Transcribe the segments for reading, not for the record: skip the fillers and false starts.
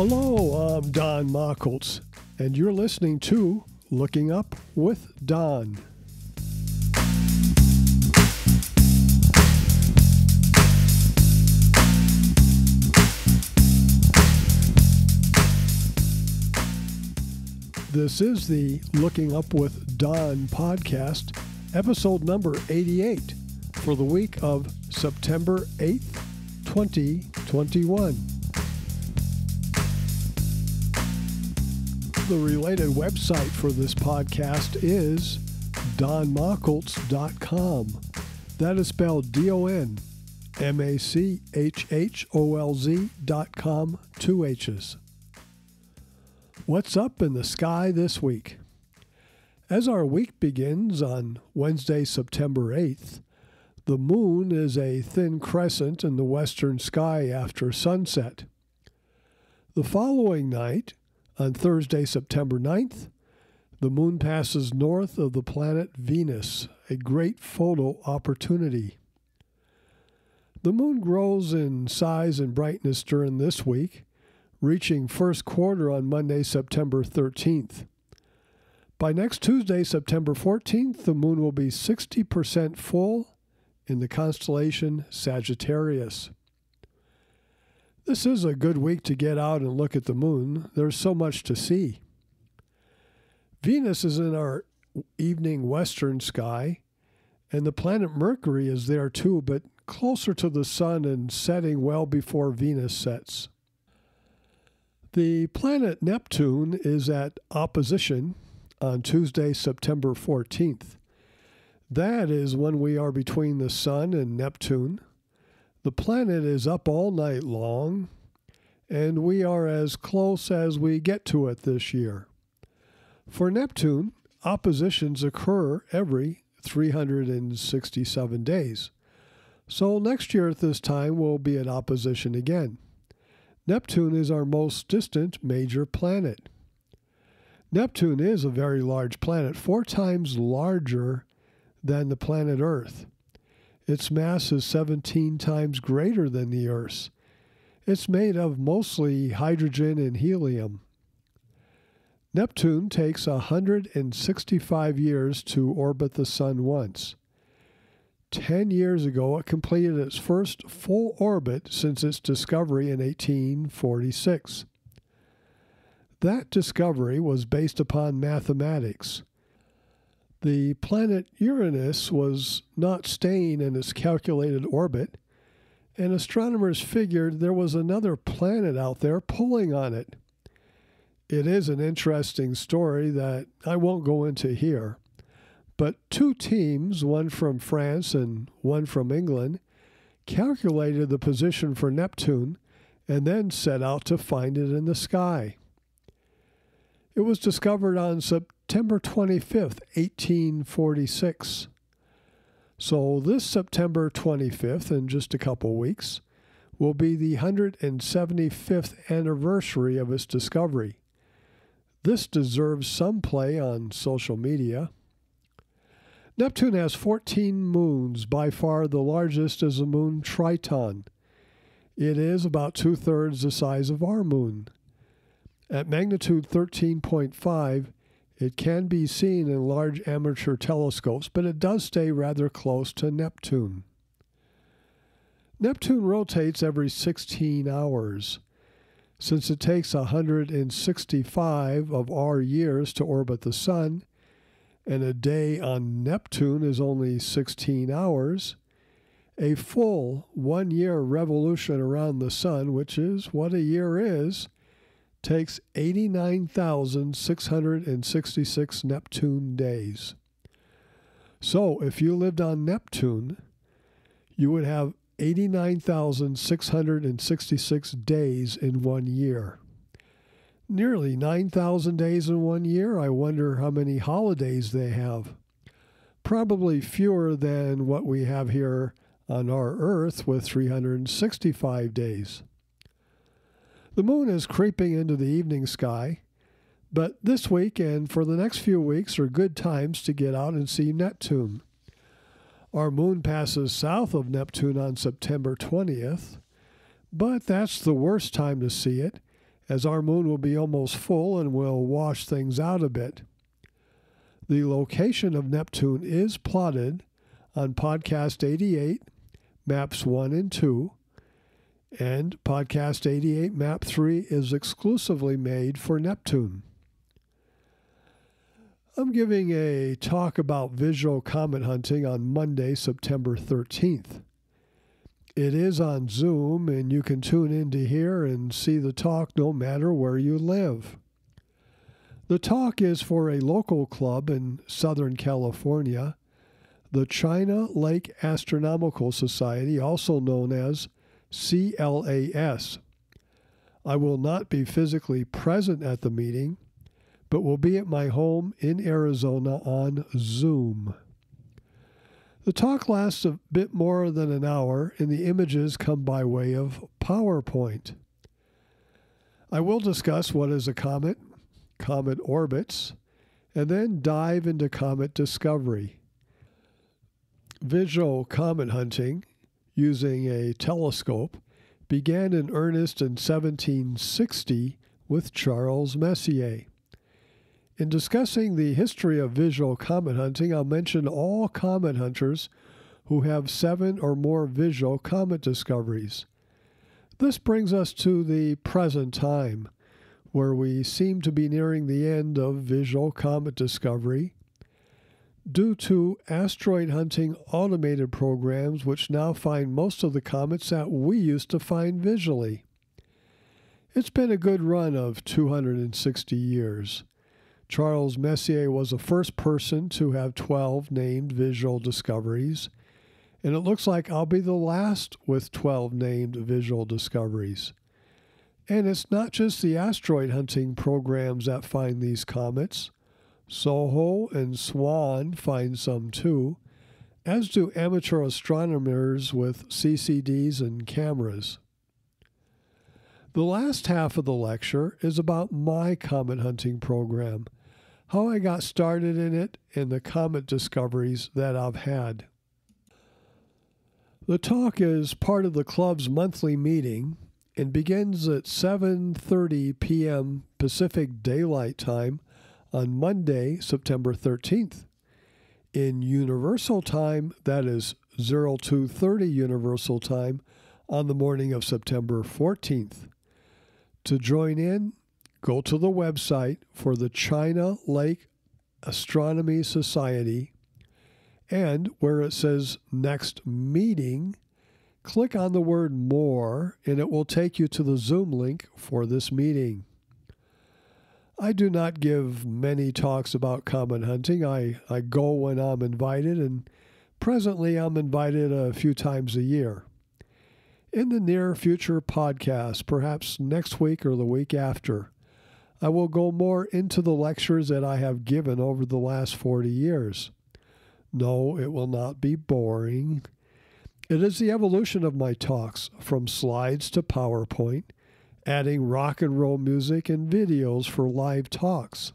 Hello, I'm Don Mockholtz, and you're listening to Looking Up with Don. This is the Looking Up with Don podcast, episode number 88, for the week of September 8th, 2021. The related website for this podcast is donmachholtz.com. That is spelled DONMACHHOLZ.com, 2 H's. What's up in the sky this week? As our week begins on Wednesday, September 8th, the moon is a thin crescent in the western sky after sunset. The following night, on Thursday, September 9th, the moon passes north of the planet Venus, a great photo opportunity. The moon grows in size and brightness during this week, reaching first quarter on Monday, September 13th. By next Tuesday, September 14th, the moon will be 60% full in the constellation Sagittarius. This is a good week to get out and look at the moon. There's so much to see. Venus is in our evening western sky, and the planet Mercury is there too, but closer to the sun and setting well before Venus sets. The planet Neptune is at opposition on Tuesday, September 14th. That is when we are between the sun and Neptune. The planet is up all night long, and we are as close as we get to it this year. For Neptune, oppositions occur every 367 days. So next year at this time we'll be at opposition again. Neptune is our most distant major planet. Neptune is a very large planet, 4 times larger than the planet Earth. Its mass is 17 times greater than the Earth's. It's made of mostly hydrogen and helium. Neptune takes 165 years to orbit the Sun once. 10 years ago, it completed its first full orbit since its discovery in 1846. That discovery was based upon mathematics. The planet Uranus was not staying in its calculated orbit, and astronomers figured there was another planet out there pulling on it. It is an interesting story that I won't go into here, but 2 teams, one from France and one from England, calculated the position for Neptune and then set out to find it in the sky. It was discovered on September 25th, 1846. So this September 25th, in just a couple weeks, will be the 175th anniversary of its discovery. This deserves some play on social media. Neptune has 14 moons. By far the largest is the moon Triton. It is about 2/3 the size of our moon. At magnitude 13.5, it can be seen in large amateur telescopes, but it does stay rather close to Neptune. Neptune rotates every 16 hours. Since it takes 165 of our years to orbit the Sun, and a day on Neptune is only 16 hours, a full 1-year revolution around the Sun, which is what a year is, takes 89,666 Neptune days. So if you lived on Neptune, you would have 89,666 days in 1 year. Nearly 9,000 days in 1 year. I wonder how many holidays they have. Probably fewer than what we have here on our Earth with 365 days. The moon is creeping into the evening sky, but this week and for the next few weeks are good times to get out and see Neptune. Our moon passes south of Neptune on September 20th, but that's the worst time to see it, as our moon will be almost full and will wash things out a bit. The location of Neptune is plotted on podcast 88, maps 1 and 2, and podcast 88, map 3 is exclusively made for Neptune. I'm giving a talk about visual comet hunting on Monday, September 13th. It is on Zoom, and you can tune in to hear and see the talk no matter where you live. The talk is for a local club in Southern California, the China Lake Astronomical Society, also known as CLAS. I will not be physically present at the meeting, but will be at my home in Arizona on Zoom. The talk lasts a bit more than an hour, and the images come by way of PowerPoint. I will discuss what is a comet, comet orbits, and then dive into comet discovery. Visual comet hunting, using a telescope, began in earnest in 1760 with Charles Messier. In discussing the history of visual comet hunting, I'll mention all comet hunters who have 7 or more visual comet discoveries. This brings us to the present time, where we seem to be nearing the end of visual comet discovery due to asteroid hunting automated programs which now find most of the comets that we used to find visually. It's been a good run of 260 years. Charles Messier was the first person to have 12 named visual discoveries, and it looks like I'll be the last with 12 named visual discoveries. And it's not just the asteroid hunting programs that find these comets. SOHO and SWAN find some too, as do amateur astronomers with CCDs and cameras. The last half of the lecture is about my comet hunting program, how I got started in it, and the comet discoveries that I've had. The talk is part of the club's monthly meeting and begins at 7:30 p.m. Pacific Daylight Time on Monday, September 13th. In Universal Time, that is 0230 Universal Time, on the morning of September 14th. To join in, go to the website for the China Lake Astronomy Society, and where it says Next Meeting, click on the word More, and it will take you to the Zoom link for this meeting. I do not give many talks about comet hunting. I go when I'm invited, and presently I'm invited a few times a year. In the near future podcast, perhaps next week or the week after, I will go more into the lectures that I have given over the last 40 years. No, it will not be boring. It is the evolution of my talks, from slides to PowerPoint, adding rock and roll music and videos for live talks.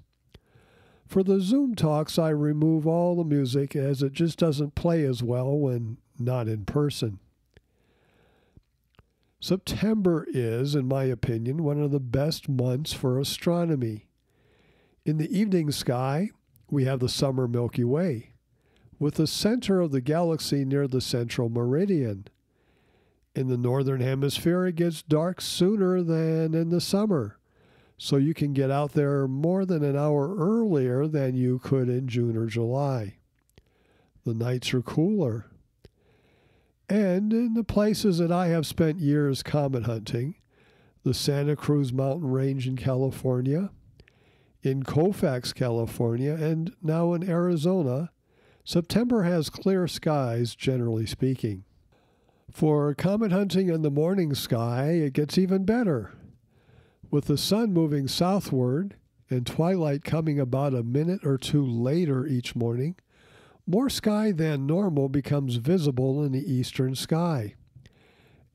For the Zoom talks, I remove all the music as it just doesn't play as well when not in person. September is, in my opinion, one of the best months for astronomy. In the evening sky, we have the summer Milky Way, with the center of the galaxy near the central meridian. In the northern hemisphere, it gets dark sooner than in the summer, so you can get out there more than an hour earlier than you could in June or July. The nights are cooler. And in the places that I have spent years comet hunting, the Santa Cruz Mountain Range in California, in Colfax, California, and now in Arizona, September has clear skies, generally speaking. For comet hunting in the morning sky, it gets even better. With the sun moving southward and twilight coming about a minute or two later each morning, more sky than normal becomes visible in the eastern sky.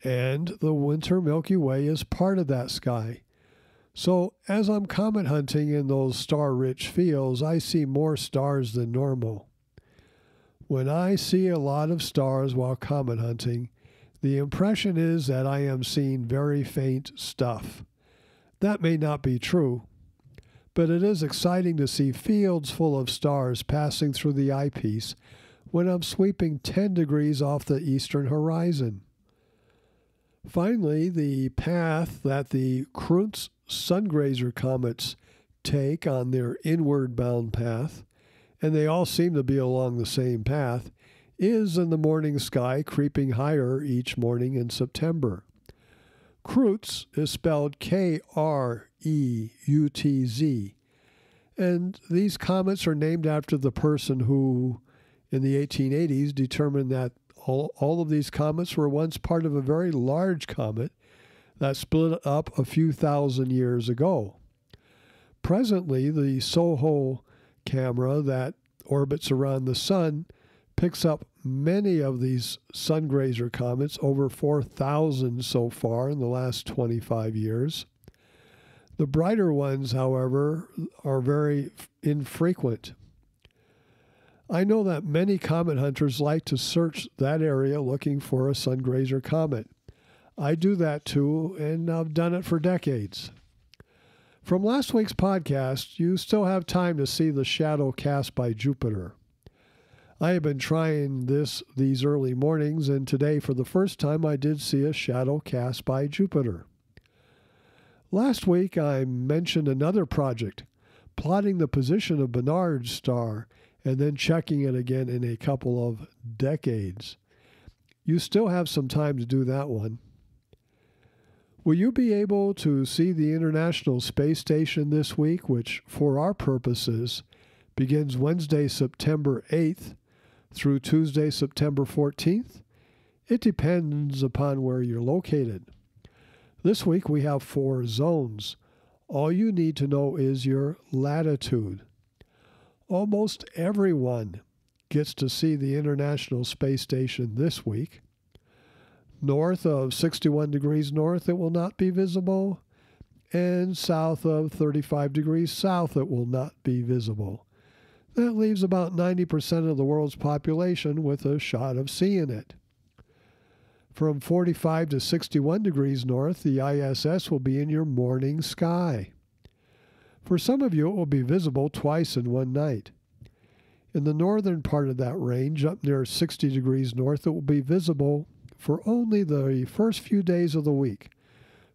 And the winter Milky Way is part of that sky. So as I'm comet hunting in those star-rich fields, I see more stars than normal. When I see a lot of stars while comet hunting, the impression is that I am seeing very faint stuff. That may not be true, but it is exciting to see fields full of stars passing through the eyepiece when I'm sweeping 10 degrees off the eastern horizon. Finally, the path that the Crunz sungrazer comets take on their inward-bound path, and they all seem to be along the same path, is in the morning sky, creeping higher each morning in September. Crunz is spelled K-R-E-U-T-Z, and these comets are named after the person who, in the 1880s, determined that all of these comets were once part of a very large comet that split up a few thousand years ago. Presently, the SOHO camera that orbits around the Sun picks up many of these sungrazer comets, over 4,000 so far in the last 25 years. The brighter ones, however, are very infrequent. I know that many comet hunters like to search that area looking for a sungrazer comet. I do that too, and I've done it for decades. From last week's podcast, you still have time to see the shadow cast by Jupiter. I have been trying these early mornings, and today for the first time I did see a shadow cast by Jupiter. Last week I mentioned another project, plotting the position of Barnard's star and then checking it again in a couple of decades. You still have some time to do that one. Will you be able to see the International Space Station this week, which, for our purposes, begins Wednesday, September 8th through Tuesday, September 14th? It depends upon where you're located. This week we have 4 zones. All you need to know is your latitude. Almost everyone gets to see the International Space Station this week. North of 61 degrees north, it will not be visible, and south of 35 degrees south, it will not be visible. That leaves about 90% of the world's population with a shot of seeing it. From 45 to 61 degrees north, the ISS will be in your morning sky. For some of you, it will be visible twice in one night. In the northern part of that range, up near 60 degrees north, it will be visible for only the first few days of the week.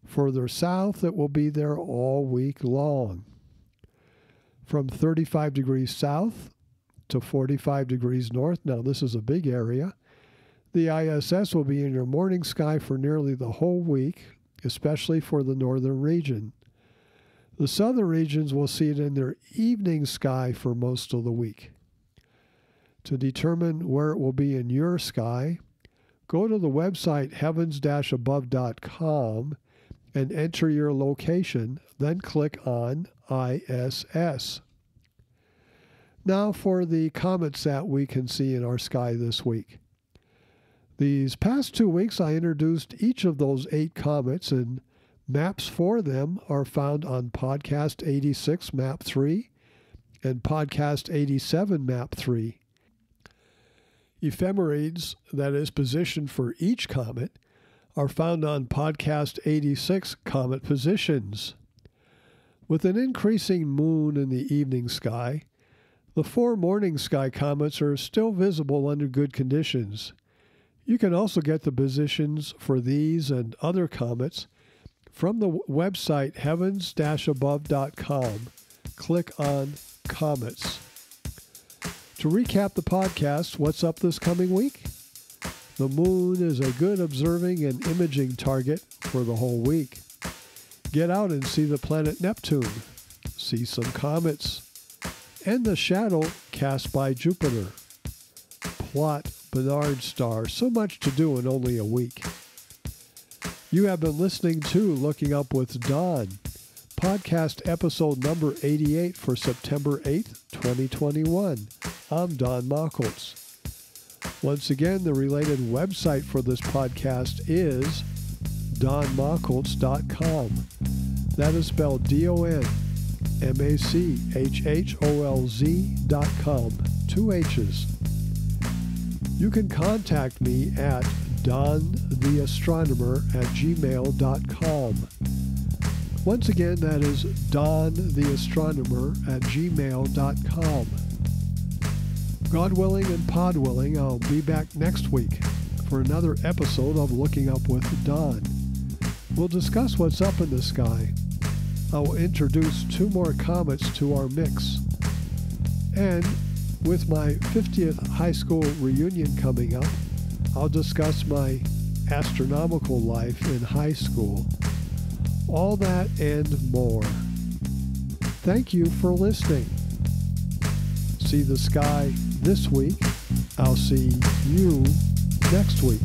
Further south, it will be there all week long. From 35 degrees south to 45 degrees north, now this is a big area, the ISS will be in your morning sky for nearly the whole week, especially for the northern region. The southern regions will see it in their evening sky for most of the week. To determine where it will be in your sky, go to the website heavens-above.com and enter your location, then click on ISS. Now for the comets that we can see in our sky this week. These past 2 weeks I introduced each of those 8 comets, and maps for them are found on Podcast 86, Map 3, and Podcast 87, Map 3. Ephemerides, that is, position for each comet, are found on Podcast 86, Comet Positions. With an increasing moon in the evening sky, the 4 morning sky comets are still visible under good conditions. You can also get the positions for these and other comets from the website heavens-above.com. Click on Comets. To recap the podcast, what's up this coming week? The moon is a good observing and imaging target for the whole week. Get out and see the planet Neptune. See some comets. And the shadow cast by Jupiter. Plot Barnard's star. So much to do in only a week. You have been listening to Looking Up with Don, podcast episode number 88 for September 8th, 2021. I'm Don Machholz. Once again, the related website for this podcast is donmachholz.com. That is spelled DONMACHHOLZ.com. 2 H's. You can contact me at dontheastronomer@gmail.com. Once again, that is dontheastronomer@gmail.com. God willing and pod willing, I'll be back next week for another episode of Looking Up with Don. We'll discuss what's up in the sky. I will introduce 2 more comets to our mix. And with my 50th high school reunion coming up, I'll discuss my astronomical life in high school. All that and more. Thank you for listening. See the sky this week. I'll see you next week.